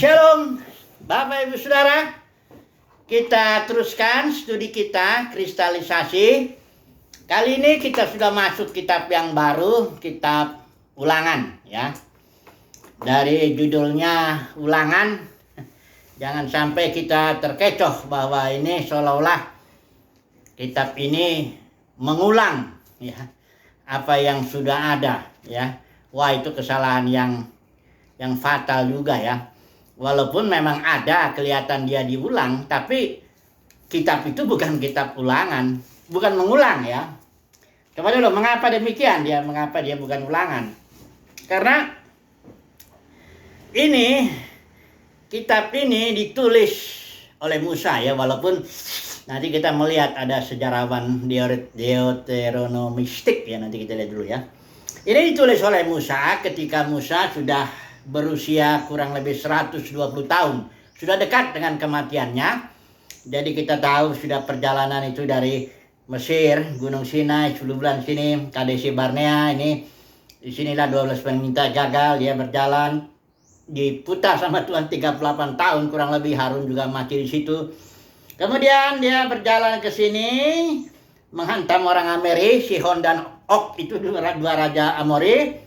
Shalom, Bapak Ibu Saudara. Kita teruskan studi kita kristalisasi. Kali ini kita sudah masuk kitab yang baru, kitab Ulangan ya. Dari judulnya Ulangan, jangan sampai kita terkecoh bahwa ini seolah-olah kitab ini mengulang ya apa yang sudah ada ya. Wah, itu kesalahan yang fatal juga ya. Walaupun memang ada kelihatan dia diulang, tapi kitab itu bukan kitab ulangan, bukan mengulang ya. Coba dulu, mengapa demikian dia? Mengapa dia bukan ulangan? Karena ini kitab ini ditulis oleh Musa ya, walaupun nanti kita melihat ada sejarawan Deuteronomistik ya, nanti kita lihat dulu ya. Ini ditulis oleh Musa ketika Musa sudah berusia kurang lebih 120 tahun. Sudah dekat dengan kematiannya. Jadi kita tahu sudah perjalanan itu dari Mesir, Gunung Sinai, 10 bulan sini, Kadesi Barnea ini. Disinilah 12 penminta gagal, dia berjalan. Diputar sama Tuhan 38 tahun, kurang lebih Harun juga mati di situ. Kemudian dia berjalan ke sini, menghantam orang Amori, Sihon dan Og, itu dua raja Amori.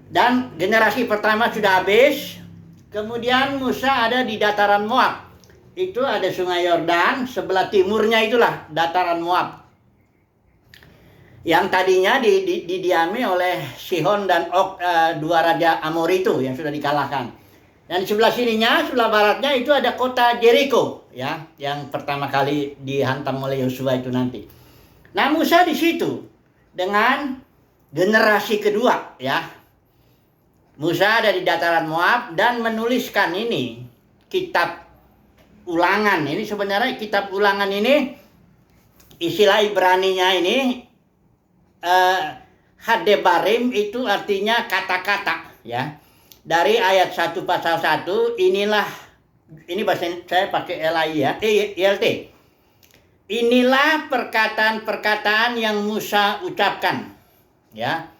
Dan generasi pertama sudah habis. Kemudian Musa ada di dataran Moab. Itu ada sungai Yordan, sebelah timurnya itulah dataran Moab. Yang tadinya didiami oleh Sihon dan Og, dua raja Amori itu yang sudah dikalahkan. Dan di sebelah sininya, sebelah baratnya itu ada kota Jericho ya, yang pertama kali dihantam oleh Yosua itu nanti. Nah, Musa di situ dengan generasi kedua ya. Musa ada di dataran Moab dan menuliskan ini kitab Ulangan. Ini sebenarnya kitab Ulangan ini istilah Ibraninya ini Hadebarim, itu artinya kata-kata ya. Dari ayat 1 pasal 1 inilah, ini bahasa saya pakai LI ya, ILT. Inilah perkataan-perkataan yang Musa ucapkan ya.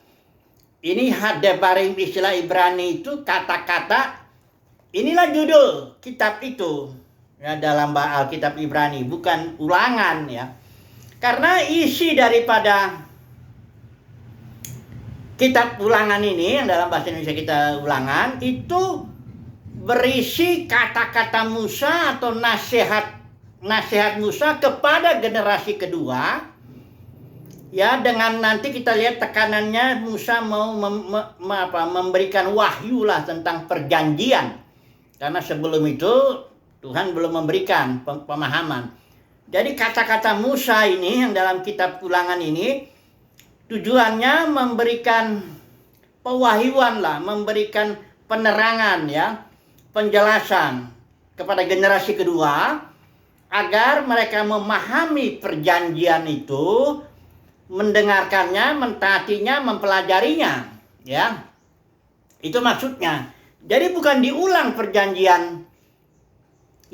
Ini Hadebarim, istilah Ibrani itu kata-kata. Inilah judul kitab itu ya, dalam Alkitab Ibrani, bukan ulangan ya. Karena isi daripada kitab Ulangan ini, yang dalam bahasa Indonesia kita Ulangan, itu berisi kata-kata Musa atau nasihat Musa kepada generasi kedua. Ya, dengan nanti kita lihat tekanannya Musa mau memberikan wahyu lah tentang perjanjian. Karena sebelum itu Tuhan belum memberikan pemahaman. Jadi kata-kata Musa ini yang dalam kitab Ulangan ini tujuannya memberikan pewahyuan lah, memberikan penerangan ya, penjelasan kepada generasi kedua agar mereka memahami perjanjian itu, mendengarkannya, mentaatinya, mempelajarinya ya. Itu maksudnya. Jadi bukan diulang perjanjian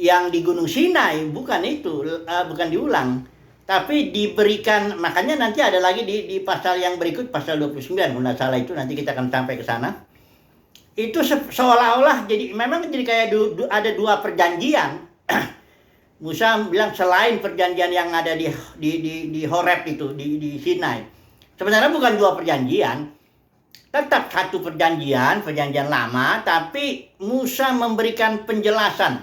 yang di Gunung Sinai, bukan itu, bukan diulang, tapi diberikan. Makanya nanti ada lagi di pasal yang berikut, pasal 29 kalau tidak salah, itu nanti kita akan sampai ke sana. Itu seolah-olah memang jadi kayak ada dua perjanjian. Musa bilang selain perjanjian yang ada di Horeb itu, di Sinai. Sebenarnya bukan dua perjanjian. Tetap satu perjanjian lama, tapi Musa memberikan penjelasan,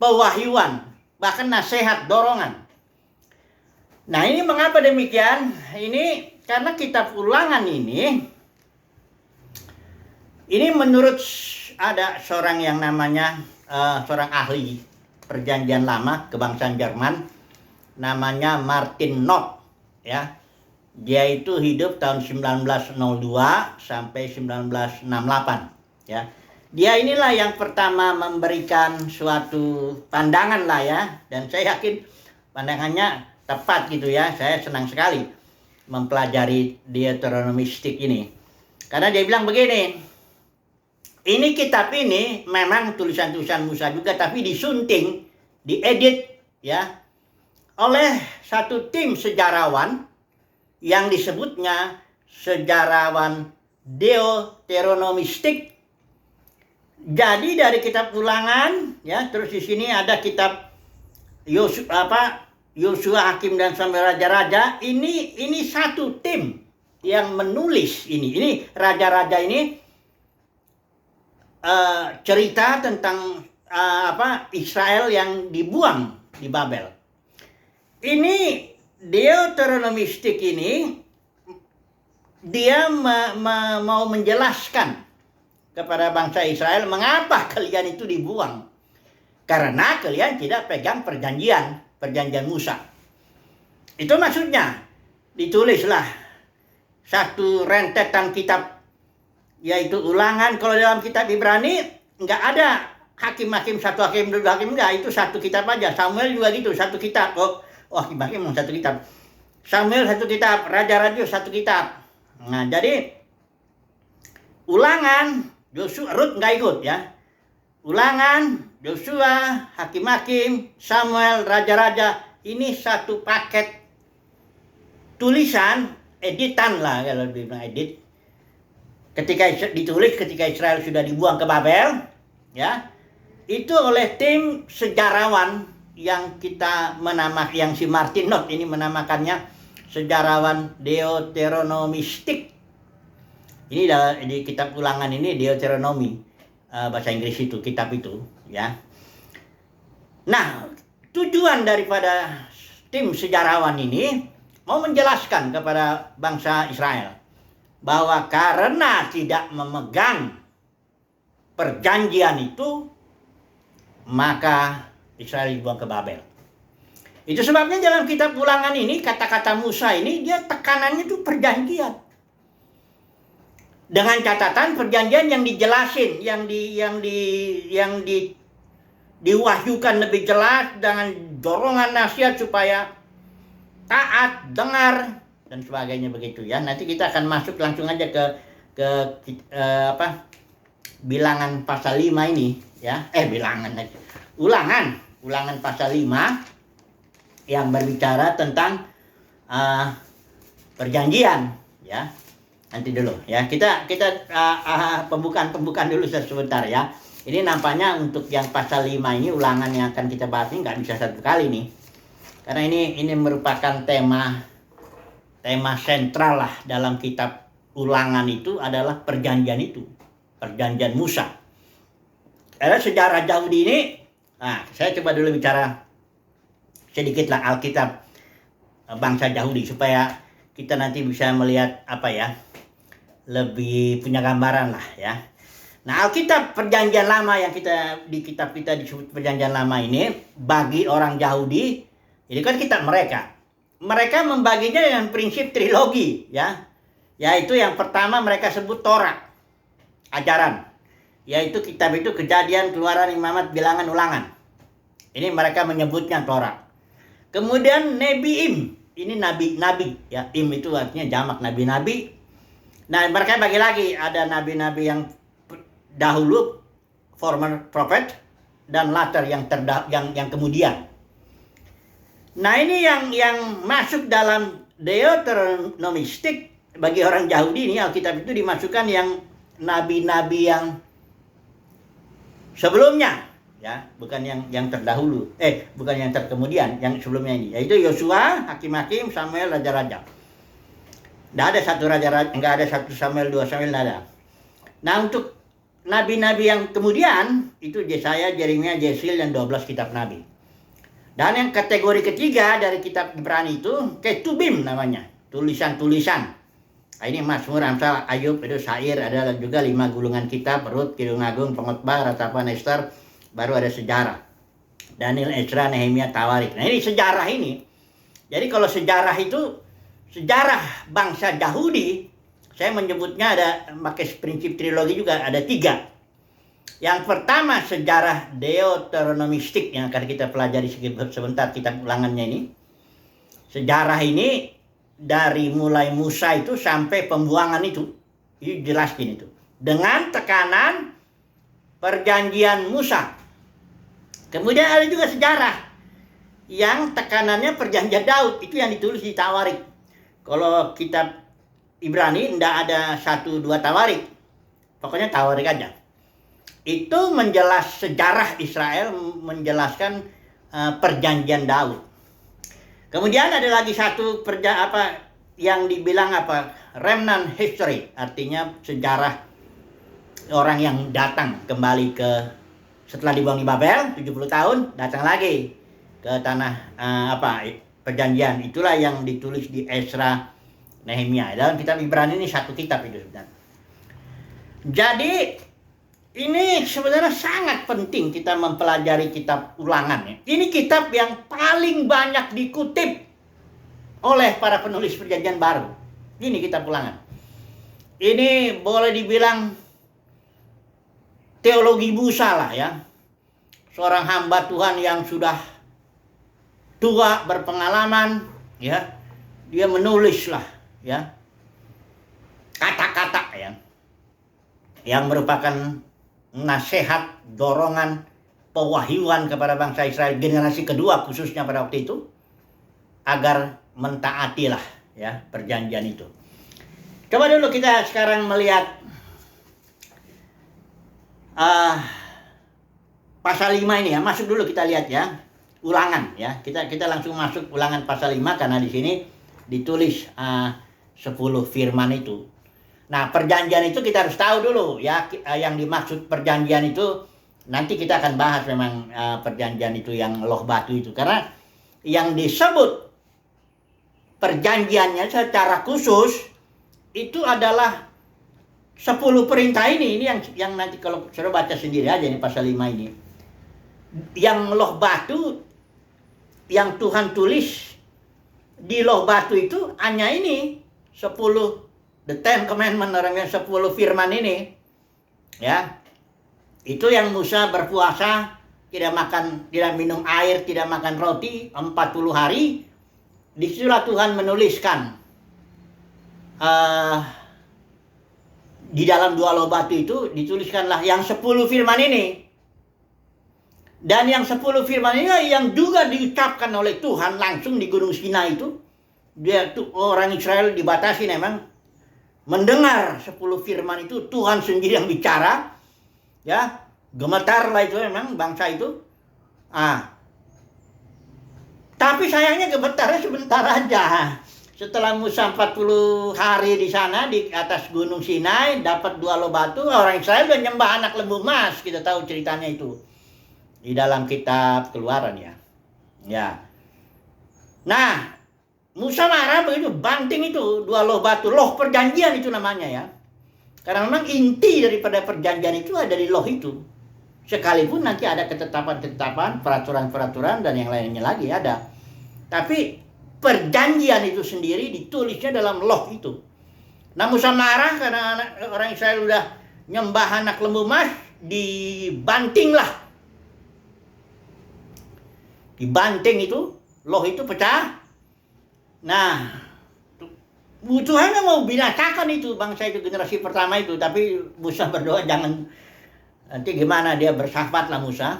pewahyuan, bahkan nasihat, dorongan. Nah, ini mengapa demikian? Ini karena kitab Ulangan ini menurut ada seorang yang namanya seorang ahli Perjanjian Lama kebangsaan Jerman, namanya Martin Knopf ya. Dia itu hidup tahun 1902 sampai 1968 ya. Dia inilah yang pertama memberikan suatu pandangan lah ya, dan saya yakin pandangannya tepat gitu ya. Saya senang sekali mempelajari Deuteronomistik ini. Karena dia bilang begini, ini kitab ini memang tulisan-tulisan Musa juga, tapi disunting, diedit ya oleh satu tim sejarawan yang disebutnya sejarawan Deuteronomistik Jadi dari kitab Ulangan, ya, terus di sini ada kitab Yosua Hakim dan sampai Raja-Raja. Ini satu tim yang menulis ini. Ini raja-raja ini cerita tentang Israel yang dibuang di Babel. Ini Deuteronomistik ini dia mau menjelaskan kepada bangsa Israel mengapa kalian itu dibuang. Karena kalian tidak pegang perjanjian Musa. Itu maksudnya. Ditulislah satu rentetan kitab, yaitu Ulangan. Kalau dalam kitab Ibrani nggak ada hakim-hakim, satu hakim, dua hakim, enggak. Itu satu kitab aja. Samuel juga gitu, satu kitab. Hakim-hakim satu kitab. Samuel satu kitab, Raja-Raja satu kitab. Nah, jadi Ulangan, Yosua, Rut nggak ikut ya. Ulangan, Yosua, Hakim-hakim, Samuel, Raja-Raja, ini satu paket tulisan, editan lah kalau dibilang edit. Ketika ditulis ketika Israel sudah dibuang ke Babel, ya, itu oleh tim sejarawan yang yang si Martin Knott ini menamakannya sejarawan Deuteronomistik. Ini di kitab Ulangan ini Deuteronomi, bahasa Inggris itu, kitab itu, ya. Nah, tujuan daripada tim sejarawan ini mau menjelaskan kepada bangsa Israel bahwa karena tidak memegang perjanjian itu, maka Israel dibuang ke Babel. Itu sebabnya dalam kitab Ulangan ini, kata-kata Musa ini, dia tekanannya itu perjanjian. Dengan catatan perjanjian yang dijelasin, yang diwahyukan lebih jelas dengan dorongan nasihat supaya taat, dengar, dan sebagainya begitu ya. Nanti kita akan masuk langsung aja ke Bilangan pasal 5 ini ya. Ulangan pasal 5 yang berbicara tentang perjanjian ya. Nanti dulu ya. Kita pembukaan dulu sebentar ya. Ini nampaknya untuk yang pasal 5 ini, Ulangan yang akan kita bahas ini nggak bisa satu kali nih. Karena ini merupakan tema sentral lah dalam kitab Ulangan itu adalah perjanjian itu. Perjanjian Musa. Ada sejarah Yahudi ini. Nah, saya coba dulu bicara sedikit lah Alkitab bangsa Yahudi supaya kita nanti bisa melihat lebih punya gambaran lah ya. Nah, Alkitab perjanjian lama yang di kitab kita disebut perjanjian lama ini bagi orang Yahudi, ini kan kitab mereka. Mereka membaginya dengan prinsip trilogi ya. Yaitu yang pertama mereka sebut Torah, ajaran. Yaitu kitab itu Kejadian, Keluaran, Imamat, Bilangan, Ulangan. Ini mereka menyebutnya Torah. Kemudian Nebiim, ini nabi-nabi ya. Im itu artinya jamak nabi-nabi. Nah, mereka bagi lagi, ada nabi-nabi yang dahulu, former prophet, dan later yang kemudian. Nah, ini yang masuk dalam Deuteronomistik bagi orang Yahudi ini, Alkitab itu dimasukkan yang nabi-nabi yang sebelumnya ya, bukan yang terdahulu, bukan yang terkemudian, yang sebelumnya ini, yaitu Yosua, Hakim-hakim, Samuel, Raja-Raja. Nggak ada satu Raja-Raja, nggak ada satu Samuel, 2 Samuel, nggak ada. Nah, untuk nabi-nabi yang kemudian itu Yesaya, Yeremia, Yeskiel, dan 12 kitab nabi. Dan yang kategori ketiga dari kitab Ibrani itu Ketubim namanya, tulisan-tulisan. Nah, ini Mazmur, Amsal, Ayub, itu Syair, ada juga 5 gulungan kitab, Rut, Kidung Agung, Pengkhotbah, Ratapan, Ester, baru ada sejarah. Daniel, Ezra, Nehemia, Tawarik. Nah, ini sejarah ini. Jadi kalau sejarah itu, sejarah bangsa Yahudi, saya menyebutnya ada pakai prinsip trilogi juga, ada 3. Yang pertama sejarah Deuteronomistik yang akan kita pelajari sebentar kitab Ulangannya ini. Sejarah ini dari mulai Musa itu sampai pembuangan itu jelasin itu. Dengan tekanan perjanjian Musa. Kemudian ada juga sejarah yang tekanannya perjanjian Daud, itu yang ditulis di Tawarik. Kalau kitab Ibrani tidak ada 1-2 Tawarik. Pokoknya Tawarik aja. Itu sejarah Israel, menjelaskan perjanjian Daud. Kemudian ada lagi satu yang dibilang remnant history, artinya sejarah orang yang datang kembali setelah dibuang di Babel 70 tahun, datang lagi ke tanah perjanjian. Itulah yang ditulis di Ezra, Nehemia. Dalam kitab Ibrani ini satu kitab itu sebenarnya. Jadi ini sebenarnya sangat penting kita mempelajari kitab Ulangan. Ini kitab yang paling banyak dikutip oleh para penulis perjanjian baru. Ini kitab Ulangan. Ini boleh dibilang teologi Musa lah ya. Seorang hamba Tuhan yang sudah tua, berpengalaman, ya. Dia menulis lah ya. Kata-kata ya. Yang merupakan nasihat, dorongan, pewahyuan kepada bangsa Israel generasi kedua khususnya pada waktu itu, agar mentaatilah ya perjanjian itu. Coba dulu kita sekarang melihat pasal 5 ini ya. Masuk dulu kita lihat ya Ulangan ya. Kita langsung masuk Ulangan pasal 5 karena di sini ditulis 10 firman itu. Nah, perjanjian itu kita harus tahu dulu ya, yang dimaksud perjanjian itu nanti kita akan bahas memang perjanjian itu yang loh batu itu. Karena yang disebut perjanjiannya secara khusus itu adalah 10 perintah ini yang nanti kalau saudara baca sendiri aja nih pasal 5 ini. Yang loh batu yang Tuhan tulis di loh batu itu hanya ini 10 The Ten Commandment, orangnya 10 firman ini ya. Itu yang Musa berpuasa, tidak minum air, tidak makan roti 40 hari. Disitulah Tuhan menuliskan di dalam 2 loh batu itu dituliskanlah yang 10 firman ini. Dan yang 10 firman ini yang juga diucapkan oleh Tuhan langsung di Gunung Sinai itu. Dia tuh orang Israel dibatasi memang mendengar 10 firman itu, Tuhan sendiri yang bicara ya. Gemetarlah itu memang bangsa itu. Tapi sayangnya gemetarnya sebentar aja. Setelah Musa 40 hari di sana di atas Gunung Sinai dapat 2 loh batu, orang Israel udah nyembah anak lembu emas. Kita tahu ceritanya itu di dalam kitab Keluaran ya. Ya. Nah, Musa marah begitu, banting itu 2 loh batu, loh perjanjian itu namanya ya. Karena memang inti daripada perjanjian itu ada di loh itu. Sekalipun nanti ada ketetapan-ketetapan, peraturan-peraturan dan yang lainnya lagi ada. Tapi perjanjian itu sendiri ditulisnya dalam loh itu. Nah, Musa marah karena orang Israel udah nyembah anak lembu emas, dibanting itu, loh itu pecah. Nah, Tuhan mau binasakan itu bangsa itu, generasi pertama itu. Tapi Musa berdoa jangan, nanti gimana, dia bersahabatlah Musa.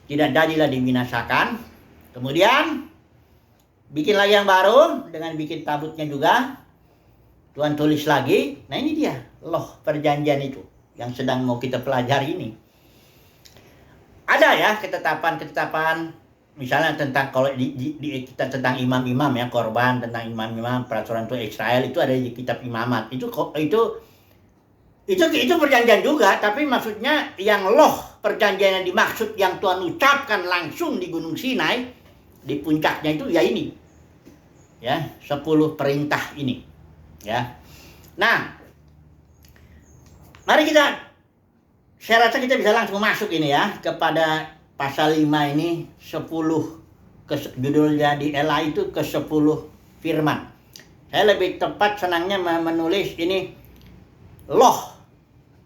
Tidak jadilah dibinasakan. Kemudian bikin lagi yang baru dengan bikin tabutnya juga. Tuhan tulis lagi. Nah, ini dia loh perjanjian itu yang sedang mau kita pelajari ini. Ada ya ketetapan-ketetapan. Misalnya tentang kalau kita tentang imam-imam ya, korban, tentang imam-imam, peraturan untuk Israel itu ada di kitab Imamat. Itu perjanjian juga, tapi maksudnya yang loh perjanjian yang dimaksud yang Tuhan ucapkan langsung di Gunung Sinai, di puncaknya itu ya ini. Ya, 10 perintah ini. Ya. Nah, mari saya rasa kita bisa langsung masuk ini ya kepada pasal 5 ini 10 judulnya di LA itu ke 10 firman. Saya lebih tepat senangnya menulis ini loh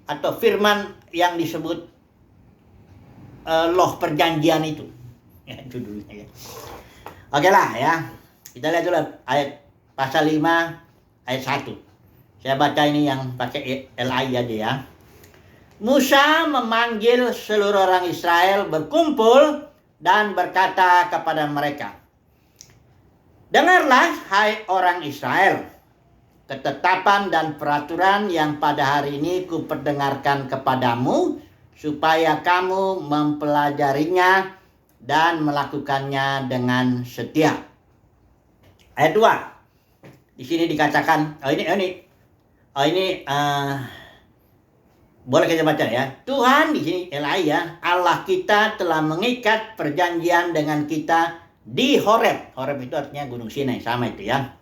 atau firman yang disebut loh perjanjian itu. Ya, itu dulunya ya. Oke lah ya. Kita lihat dulu ayat pasal 5 ayat 1. Saya baca ini yang pakai LI aja ya. Musa memanggil seluruh orang Israel berkumpul dan berkata kepada mereka, "Dengarlah, hai orang Israel, ketetapan dan peraturan yang pada hari ini kuperdengarkan kepadamu supaya kamu mempelajarinya dan melakukannya dengan setia. Ayat 2. Di sini dikatakan, boleh kita baca ya. Tuhan di sini ya, Allah kita telah mengikat perjanjian dengan kita di Horeb. Horeb itu artinya Gunung Sinai, sama itu ya.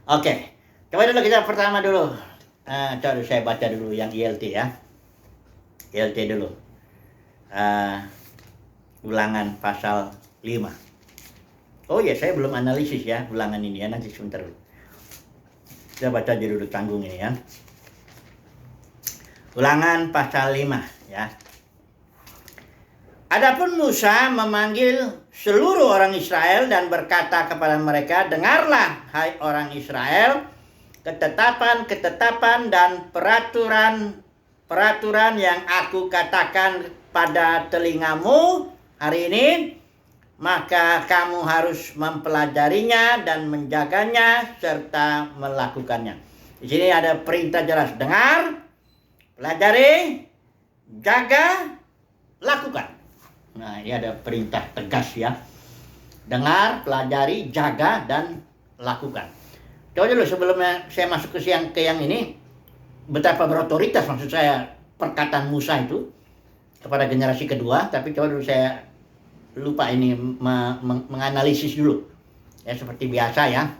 Oke, coba dulu kita pertama dulu. Coba saya baca dulu yang ILT ya. ILT dulu. Ulangan pasal 5. Oh ya, saya belum analisis ya ulangan ini ya, nanti sebentar. Kita baca dulu tanggung ini ya. Ulangan pasal 5 ya. Adapun Musa memanggil seluruh orang Israel dan berkata kepada mereka, dengarlah hai orang Israel, ketetapan-ketetapan dan peraturan yang aku katakan pada telingamu hari ini, maka kamu harus mempelajarinya dan menjaganya serta melakukannya. Di sini ada perintah jelas, dengar, pelajari, jaga, lakukan. Nah, ini ada perintah tegas ya. Dengar, pelajari, jaga, dan lakukan. Coba dulu sebelumnya saya masuk ke yang ini, betapa berotoritas maksud saya perkataan Musa itu kepada generasi kedua. Tapi coba dulu saya lupa ini menganalisis dulu. Ya seperti biasa ya.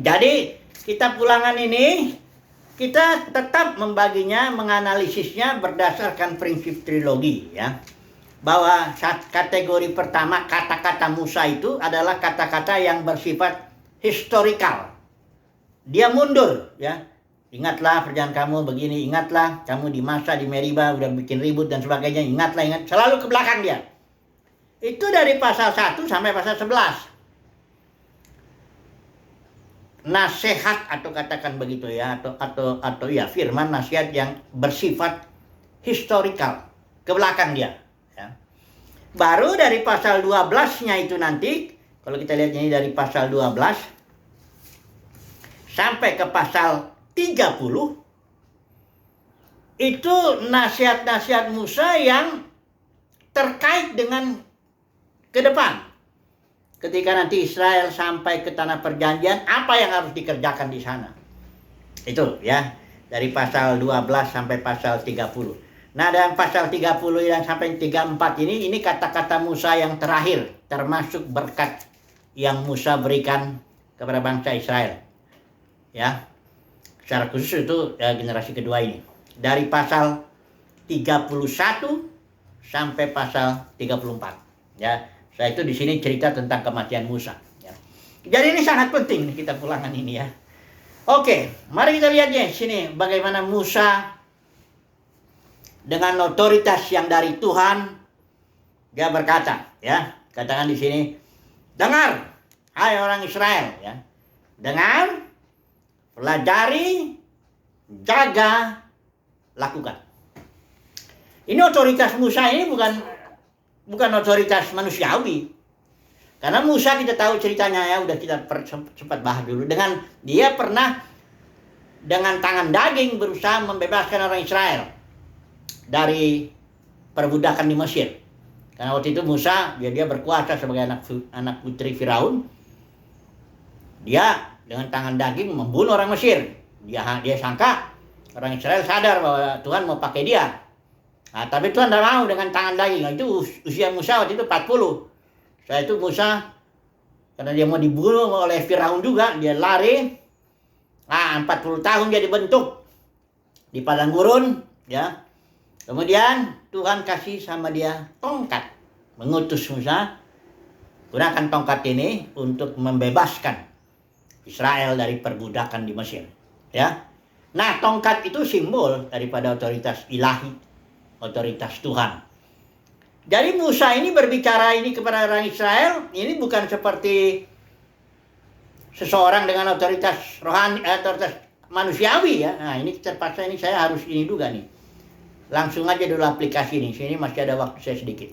Jadi kitab Ulangan ini kita tetap membaginya, menganalisisnya berdasarkan prinsip trilogi ya. Bahwa kategori pertama kata-kata Musa itu adalah kata-kata yang bersifat historikal. Dia mundur ya. Ingatlah perjalanan kamu begini, ingatlah kamu di masa di Meriba udah bikin ribut dan sebagainya, ingat, selalu ke belakang dia. Itu dari pasal 1 sampai pasal 11. Nasihat atau katakan begitu ya, atau ya firman nasihat yang bersifat historikal ke belakang dia ya. Baru dari pasal 12-nya itu nanti, kalau kita lihat ini dari pasal 12 sampai ke pasal 30, itu nasihat-nasihat Musa yang terkait dengan ke depan. Ketika nanti Israel sampai ke tanah perjanjian, apa yang harus dikerjakan di sana. Itu ya, dari pasal 12 sampai pasal 30. Nah, dan pasal 30 dan sampai 34 ini kata-kata Musa yang terakhir, termasuk berkat yang Musa berikan kepada bangsa Israel. Ya. Secara khusus itu generasi kedua ini. Dari pasal 31 sampai pasal 34. Ya. Saya itu di sini cerita tentang kematian Musa. Ya. Jadi ini sangat penting nih kitab Ulangan ini ya. Oke, mari kita lihat ya sini bagaimana Musa dengan otoritas yang dari Tuhan dia berkata, ya, katakan di sini, dengar, hai orang Israel, ya, dengar, pelajari, jaga, lakukan. Ini otoritas Musa ini bukan otoritas manusiawi. Karena Musa kita tahu ceritanya ya, udah kita sempat bahas dulu. Dengan dia pernah dengan tangan daging berusaha membebaskan orang Israel dari perbudakan di Mesir. Karena waktu itu Musa dia berkuasa sebagai anak putri Firaun. Dia dengan tangan daging membunuh orang Mesir. Dia sangka orang Israel sadar bahwa Tuhan mau pakai dia. Nah, tapi Tuhan tidak mau dengan tangan daging. Nah, itu usia Musa waktu itu 40. Setelah itu Musa, karena dia mau dibunuh oleh Firaun juga, dia lari. 40 tahun dia dibentuk di padang gurun, ya. Kemudian Tuhan kasih sama dia tongkat, mengutus Musa gunakan tongkat ini untuk membebaskan Israel dari perbudakan di Mesir, ya. Nah, tongkat itu simbol daripada otoritas ilahi, otoritas Tuhan. Jadi Musa ini berbicara ini kepada orang Israel, ini bukan seperti seseorang dengan otoritas rohani, otoritas manusiawi ya. Nah, ini terpaksa ini saya harus ini juga nih. Langsung aja dulu aplikasi ini. Sini masih ada waktu saya sedikit.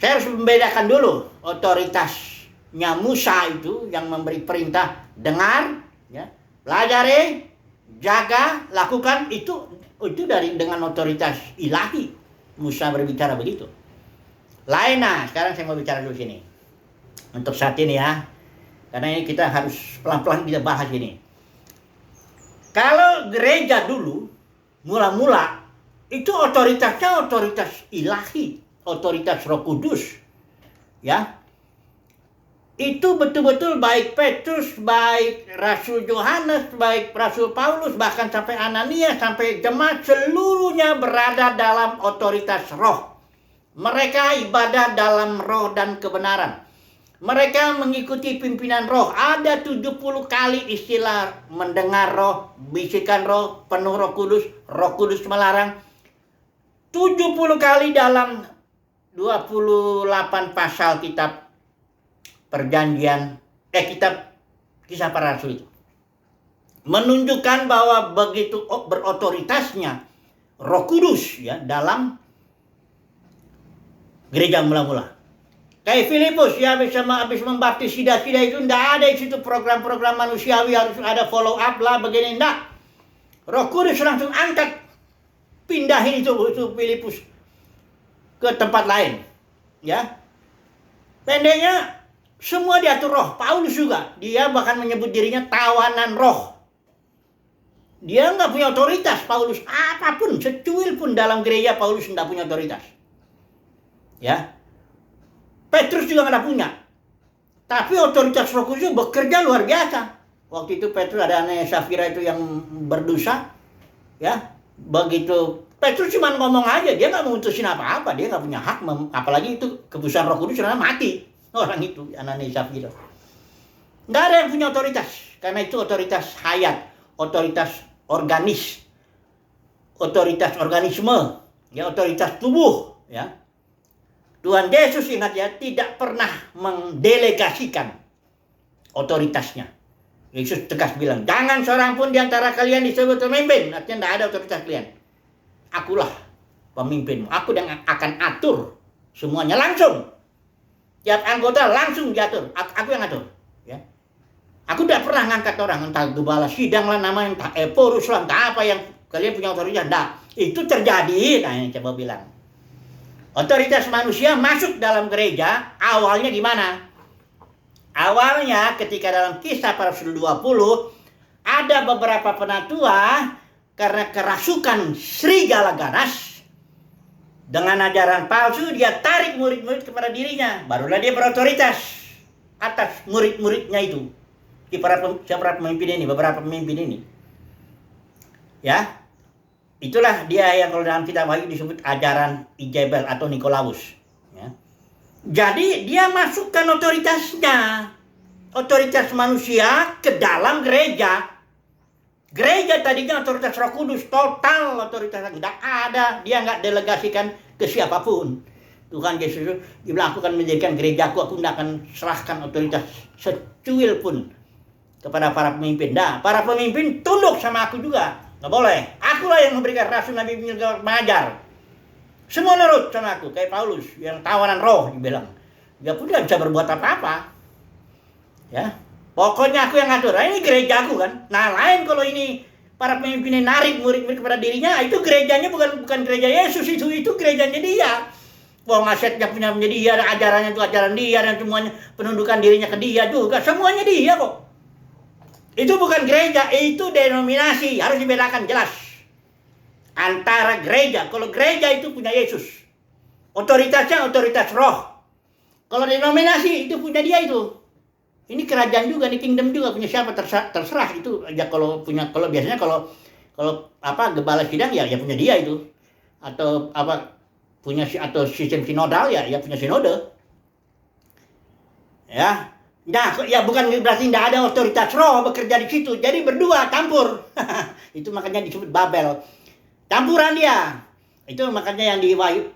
Saya harus membedakan dulu otoritasnya Musa itu yang memberi perintah dengar, ya, pelajari, jaga, lakukan, itu dengan otoritas ilahi. Musa berbicara begitu. Lain. Nah, sekarang saya mau bicara dulu sini. Untuk saat ini ya. Karena ini kita harus pelan-pelan kita bahas ini. Kalau gereja dulu, mula-mula, itu otoritasnya otoritas ilahi. Otoritas Roh Kudus. Ya. Itu betul-betul baik Petrus, baik Rasul Yohanes, baik Rasul Paulus, bahkan sampai Ananias, sampai jemaat seluruhnya berada dalam otoritas roh. Mereka ibadah dalam roh dan kebenaran. Mereka mengikuti pimpinan roh. Ada 70 kali istilah mendengar roh, bisikan roh, penuh Roh Kudus melarang. 70 kali dalam 28 pasal kitab Perjanjian, kitab Kisah Para Rasul itu. Menunjukkan bahwa begitu berotoritasnya Roh Kudus ya dalam gereja mula-mula. Kayak Filipus ya habis membaptis sida-sida itu tidak ada di situ program-program manusiawi harus ada follow up lah begini enggak. Roh Kudus langsung angkat, pindahin itu Filipus ke tempat lain. Ya. Pendeknya semua diatur roh. Paulus juga. Dia bahkan menyebut dirinya tawanan roh. Dia nggak punya otoritas. Paulus apapun, secuil pun dalam gereja Paulus nggak punya otoritas. Ya. Petrus juga nggak punya. Tapi otoritas Roh Kudus bekerja luar biasa. Waktu itu Petrus ada anaknya Safira itu yang berdosa. Ya. Begitu Petrus cuma ngomong aja. Dia nggak memutusin apa-apa. Dia nggak punya hak. Apalagi itu keputusan Roh Kudus karena mati. Orang itu, Ananias Safira. Nggak ada yang punya otoritas. Karena itu otoritas hayat. Otoritas organis. Otoritas organisme. Ya, otoritas tubuh. Ya. Tuhan Yesus ingat ya, tidak pernah mendelegasikan otoritasnya. Yesus tegas bilang, jangan seorang pun di antara kalian disebut pemimpin. Artinya tidak ada otoritas kalian. Akulah pemimpinmu. Aku yang akan atur semuanya langsung. Tiap anggota langsung diatur. Aku yang atur. Ya. Aku tidak pernah ngangkat orang. Entah gembala sidang lah namanya. Entah porus lah. Entah apa yang kalian punya otoritas. Nah, itu terjadi. Nah, yang coba bilang. Otoritas manusia masuk dalam gereja. Awalnya gimana? Awalnya ketika dalam Kisah Para Rasul 20. Ada beberapa penatua. Karena kerasukan serigala ganas. Dengan ajaran palsu dia tarik murid-murid kepada dirinya. Barulah dia berotoritas atas murid-muridnya itu. Para pemimpin ini, beberapa pemimpin ini. Ya. Itulah dia yang kalau dalam kitab Wahyu disebut ajaran Ijebel atau Nikolaus. Ya. Jadi dia masukkan otoritasnya. Otoritas manusia ke dalam gereja. Gereja tadinya otoritas Roh Kudus, total otoritas tidak ada, dia nggak delegasikan ke siapapun. Tuhan Yesus bilang, aku akan menjadikan gerejaku, aku tidak akan serahkan otoritas secuil pun kepada para pemimpin. Nah, para pemimpin tunduk sama aku juga, nggak boleh. Akulah yang memberikan rasul nabi mengajar. Semua nurut sama aku, kayak Paulus yang tawanan roh dibilang. Dia pun tidak bisa berbuat apa-apa. Ya. Pokoknya aku yang ngatur. Nah, ini gerejaku kan. Nah, lain kalau ini para pemimpinnya narik murid-murid kepada dirinya, itu gerejanya bukan gereja Yesus, itu gerejanya dia. Wong asetnya punya dia, ajarannya itu ajaran dia, dan semuanya penundukan dirinya ke dia juga. Semuanya dia kok. Itu bukan gereja, itu denominasi. Harus dibedakan jelas. Antara gereja. Kalau gereja itu punya Yesus. Otoritasnya otoritas roh. Kalau denominasi itu punya dia itu. Ini kerajaan juga, ini kingdom juga, punya siapa terserah itu ya. Kalau biasanya kalau apa gembala sidang ya punya dia itu, atau apa punya atau sistem sinodal ya punya sinode. Ya. Nah, ya bukan berarti tidak ada otoritas roh bekerja di situ. Jadi berdua campur. Itu makanya disebut Babel. Campuran dia. Itu makanya yang di Wahyu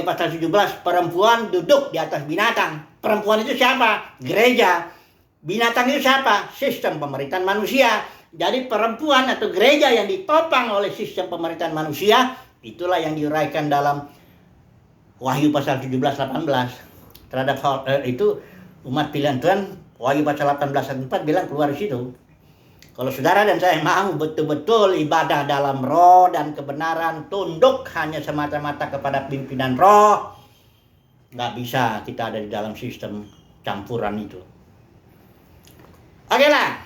pasal 17, perempuan duduk di atas binatang. Perempuan itu siapa? Gereja. Binatang itu siapa? Sistem pemerintahan manusia. Jadi perempuan atau gereja yang ditopang oleh sistem pemerintahan manusia, itulah yang diuraikan dalam Wahyu pasal 17-18. Terhadap itu umat pilihan Tuhan, Wahyu pasal 18-4 bilang keluar di situ. Kalau saudara dan saya mau betul-betul ibadah dalam roh dan kebenaran, tunduk hanya semata-mata kepada pimpinan roh, nggak bisa kita ada di dalam sistem campuran itu. Oke lah,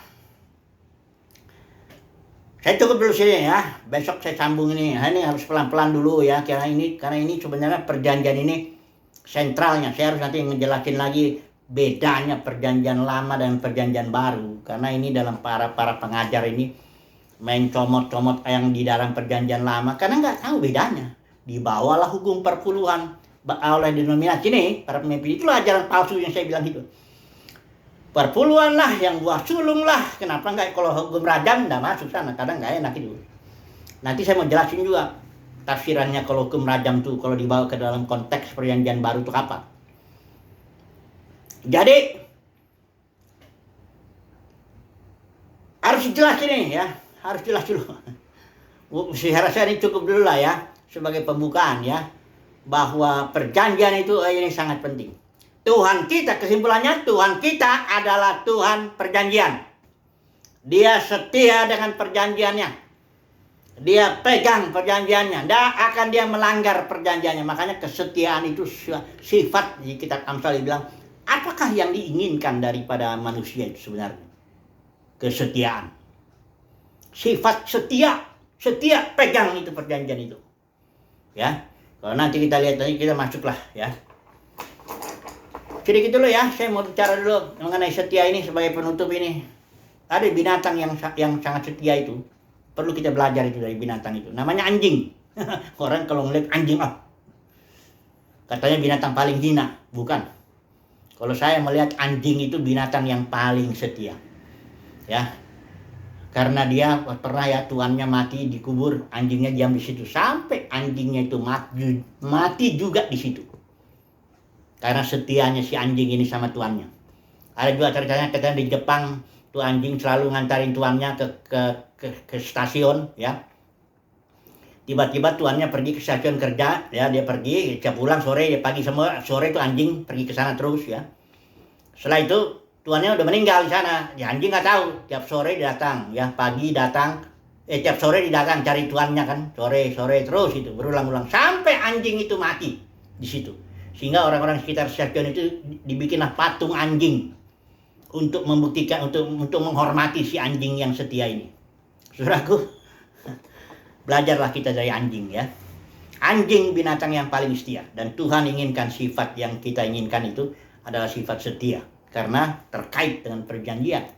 saya cukup dulu sini ya. Besok saya sambung ini. Ini harus pelan-pelan dulu ya, karena ini sebenarnya perjanjian ini sentralnya. Saya harus nanti ngejelasin lagi bedanya perjanjian lama dan perjanjian baru, karena ini dalam para pengajar ini main comot-comot yang di dalam perjanjian lama karena nggak tahu bedanya. Dibawalah hukum perpuluhan oleh denominasi ini, para pemimpin. Itulah ajaran palsu yang saya bilang itu. Perpuluhan lah, yang buah sulung lah. Kenapa nggak kalau hukum rajam nggak masuk sana? Kadang nggak enak itu. Nanti saya mau jelasin juga tafsirannya kalau hukum rajam tuh kalau dibawa ke dalam konteks perjanjian baru itu apa. Jadi harus jelas ini ya, harus jelas dulu. Saya rasa ini cukup dulu lah ya sebagai pembukaan ya, bahwa perjanjian itu ini sangat penting. Tuhan kita, kesimpulannya Tuhan kita adalah Tuhan perjanjian. Dia setia dengan perjanjiannya. Dia pegang perjanjiannya. Tidak akan dia melanggar perjanjiannya. Makanya kesetiaan itu sifat, di kitab Amsal bilang, apakah yang diinginkan daripada manusia itu sebenarnya? Kesetiaan. Sifat setia pegang itu perjanjian itu. Ya. Kalau nanti kita lihat tadi kita masuklah ya. Sedikit dulu ya, saya mau bicara dulu mengenai setia ini sebagai penutup ini. Ada binatang yang sangat setia itu. Perlu kita belajar itu dari binatang itu. Namanya anjing. Orang kalau ngeliat anjing, katanya binatang paling hina. Bukan. Kalau saya melihat anjing itu binatang yang paling setia. Ya. Karena dia pernah ya tuannya mati dikubur, anjingnya diam di situ. Sampai anjingnya itu mati juga di situ. Karena setianya si anjing ini sama tuannya. Ada juga ceritanya katanya di Jepang tuh anjing selalu ngantarin tuannya ke stasiun ya. Tiba-tiba tuannya pergi ke stasiun kerja ya, dia pergi, dia pulang sore, dia pagi semua sore itu anjing pergi ke sana terus ya. Setelah itu tuannya udah meninggal di sana. Ya anjing nggak tahu, tiap sore dia datang ya, pagi datang, tiap sore dia datang cari tuannya kan, sore terus itu berulang-ulang sampai anjing itu mati di situ. Sehingga orang-orang sekitar stasiun itu dibikinlah patung anjing untuk membuktikan, untuk menghormati si anjing yang setia ini. Saudaraku, belajarlah kita dari anjing ya. Anjing binatang yang paling setia, dan Tuhan inginkan sifat yang kita inginkan itu adalah sifat setia, karena terkait dengan perjanjian.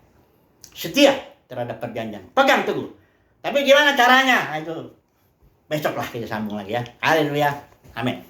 Setia terhadap perjanjian, pegang teguh. Tapi gimana caranya? Itu besoklah kita sambung lagi ya. Haleluya, amin.